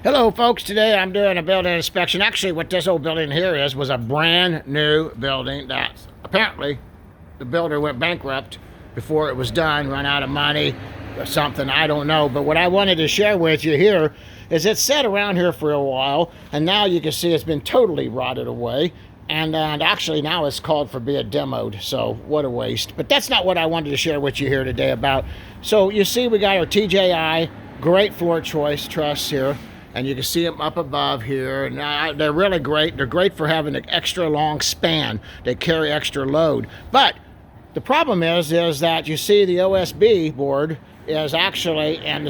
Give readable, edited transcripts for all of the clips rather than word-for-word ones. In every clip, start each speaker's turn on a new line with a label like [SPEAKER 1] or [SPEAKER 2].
[SPEAKER 1] Hello folks, today I'm doing a building inspection. Actually what this old building here was a brand new building that apparently the builder went bankrupt before it was done, run out of money or something, I don't know. But what I wanted to share with you here is it's sat around here for a while, and now you can see it's been totally rotted away. And actually now it's called for being demoed, so what a waste. But that's not what I wanted to share with you here today about. So you see we got our TJI, great floor choice truss here. And you can see them up above here. And they're really great. They're great for having an extra long span. They carry extra load. But the problem is that you see the OSB board is actually in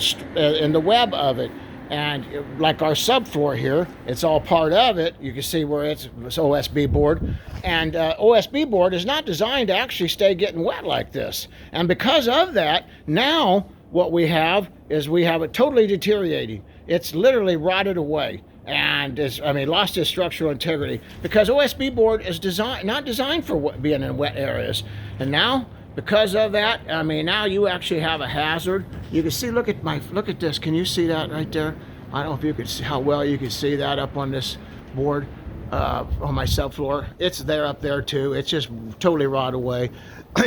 [SPEAKER 1] the web of it. And like our subfloor here, it's all part of it. You can see where it's OSB board. And OSB board is not designed to actually stay getting wet like this. And because of that, now what we have is we have it totally deteriorating. It's literally rotted away and lost its structural integrity because OSB board is not designed for being in wet areas. And now, because of that, now you actually have a hazard. You can see, look at this. Can you see that right there? I don't know if you can see how well you can see that up on this board on my subfloor. It's there up there too. It's just totally rotted away.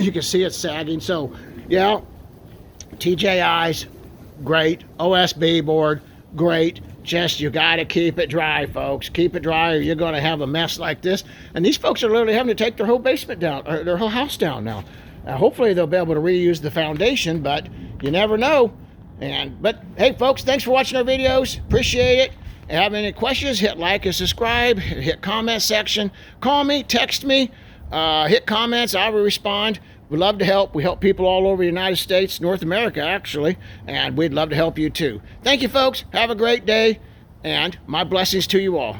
[SPEAKER 1] You can see it sagging. So, yeah, TJI's great. OSB board, great. Just you got to keep it dry, folks. Keep it dry, or you're going to have a mess like this. And these folks are literally having to take their whole basement down, or their whole house down now. Hopefully they'll be able to reuse the foundation, but you never know. But hey, folks, thanks for watching our videos. Appreciate it. If you have any questions, hit like and subscribe. Hit comment section. Call me, text me, hit comments. I will respond. We love to help. We help people all over the United States, North America, actually, and we'd love to help you too. Thank you, folks. Have a great day, and my blessings to you all.